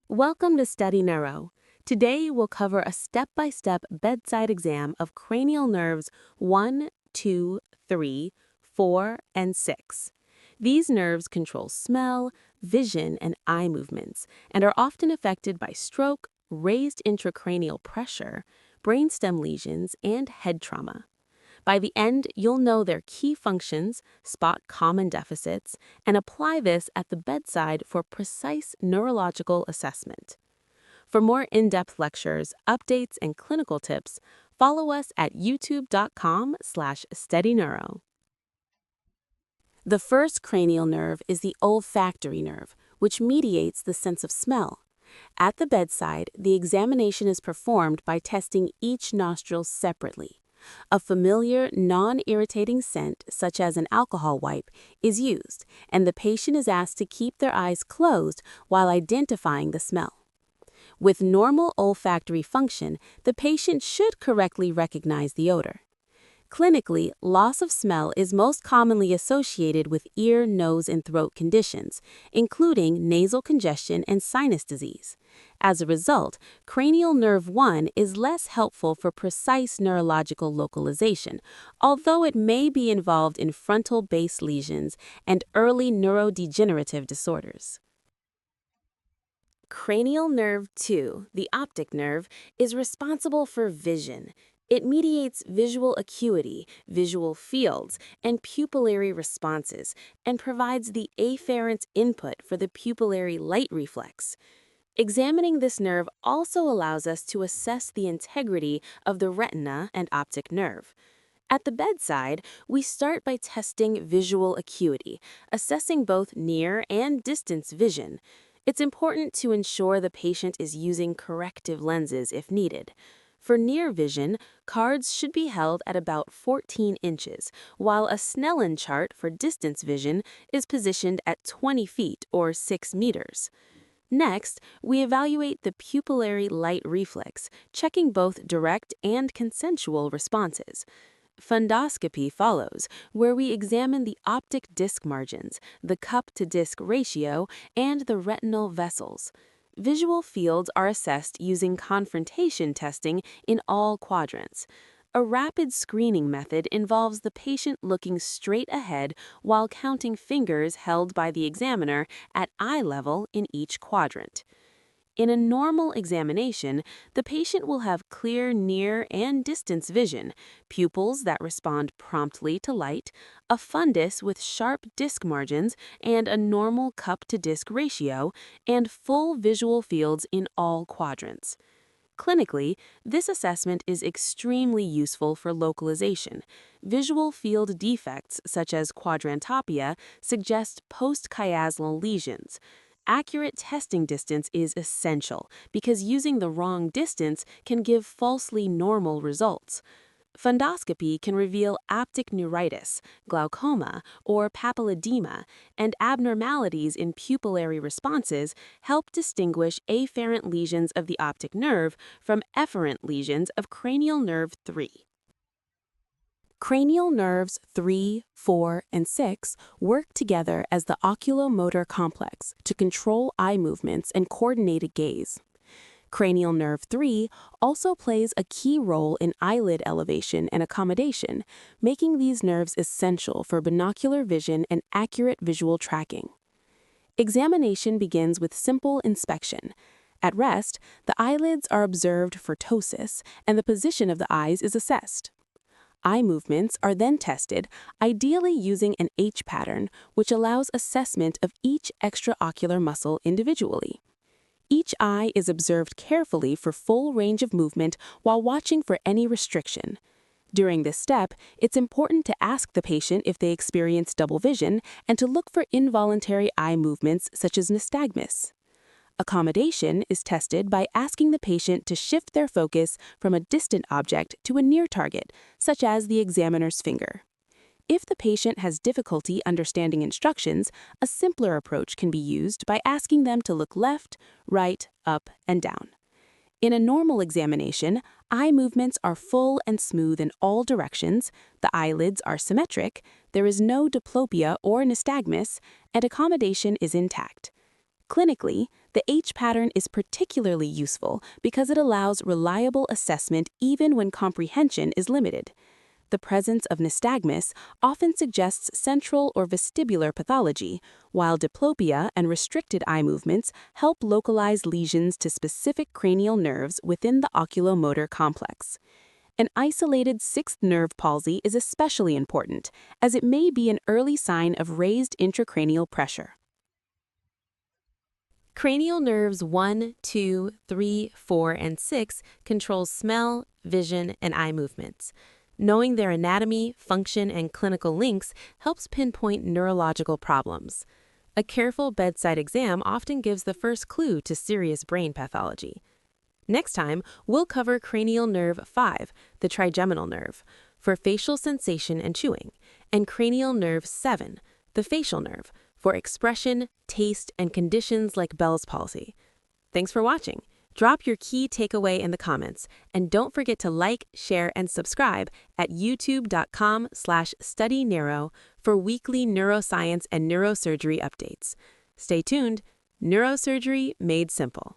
Welcome to Study Neuro. Today we'll cover a step-by-step bedside exam of cranial nerves 1, 2, 3, 4, and 6. These nerves control smell, vision, and eye movements, and are often affected by stroke, raised intracranial pressure, brainstem lesions, and head trauma. By the end, you'll know their key functions, spot common deficits, and apply this at the bedside for precise neurological assessment. For more in-depth lectures, updates, and clinical tips, follow us at youtube.com/studyneuro. The first cranial nerve is the olfactory nerve, which mediates the sense of smell. At the bedside, the examination is performed by testing each nostril separately. A familiar, non-irritating scent, such as an alcohol wipe, is used, and the patient is asked to keep their eyes closed while identifying the smell. With normal olfactory function, the patient should correctly recognize the odor. Clinically, loss of smell is most commonly associated with ear, nose, and throat conditions, including nasal congestion and sinus disease. As a result, cranial nerve 1 is less helpful for precise neurological localization, although it may be involved in frontal base lesions and early neurodegenerative disorders. Cranial nerve 2, the optic nerve, is responsible for vision. It mediates visual acuity, visual fields, and pupillary responses, and provides the afferent input for the pupillary light reflex. Examining this nerve also allows us to assess the integrity of the retina and optic nerve. At the bedside, we start by testing visual acuity, assessing both near and distance vision. It's important to ensure the patient is using corrective lenses if needed. For near vision, cards should be held at about 14 inches, while a Snellen chart for distance vision is positioned at 20 feet or 6 meters. Next, we evaluate the pupillary light reflex, checking both direct and consensual responses. Fundoscopy follows, where we examine the optic disc margins, the cup-to-disc ratio, and the retinal vessels. Visual fields are assessed using confrontation testing in all quadrants. A rapid screening method involves the patient looking straight ahead while counting fingers held by the examiner at eye level in each quadrant. In a normal examination, the patient will have clear near and distance vision, pupils that respond promptly to light, a fundus with sharp disc margins and a normal cup-to-disc ratio, and full visual fields in all quadrants. Clinically, this assessment is extremely useful for localization. Visual field defects, such as quadrantopia, suggest post-chiasmal lesions. Accurate testing distance is essential because using the wrong distance can give falsely normal results. Fundoscopy can reveal optic neuritis, glaucoma, or papilledema, and abnormalities in pupillary responses help distinguish afferent lesions of the optic nerve from efferent lesions of cranial nerve 3. Cranial nerves 3, 4, and 6 work together as the oculomotor complex to control eye movements and coordinated gaze. Cranial nerve 3 also plays a key role in eyelid elevation and accommodation, making these nerves essential for binocular vision and accurate visual tracking. Examination begins with simple inspection. At rest, the eyelids are observed for ptosis, and the position of the eyes is assessed. Eye movements are then tested, ideally using an H pattern, which allows assessment of each extraocular muscle individually. Each eye is observed carefully for full range of movement while watching for any restriction. During this step, it's important to ask the patient if they experience double vision and to look for involuntary eye movements such as nystagmus. Accommodation is tested by asking the patient to shift their focus from a distant object to a near target, such as the examiner's finger. If the patient has difficulty understanding instructions, a simpler approach can be used by asking them to look left, right, up, and down. In a normal examination, eye movements are full and smooth in all directions, the eyelids are symmetric, there is no diplopia or nystagmus, and accommodation is intact. Clinically, the H pattern is particularly useful because it allows reliable assessment even when comprehension is limited. The presence of nystagmus often suggests central or vestibular pathology, while diplopia and restricted eye movements help localize lesions to specific cranial nerves within the oculomotor complex. An isolated sixth nerve palsy is especially important, as it may be an early sign of raised intracranial pressure. Cranial nerves 1, 2, 3, 4, and 6 control smell, vision, and eye movements. Knowing their anatomy, function, and clinical links helps pinpoint neurological problems. A careful bedside exam often gives the first clue to serious brain pathology. Next time, we'll cover cranial nerve 5, the trigeminal nerve, for facial sensation and chewing, and cranial nerve 7, the facial nerve, for expression, taste, and conditions like Bell's palsy. Thanks for watching. Drop your key takeaway in the comments, and don't forget to like, share, and subscribe at youtube.com/studyneuro for weekly neuroscience and neurosurgery updates. Stay tuned. Neurosurgery made simple.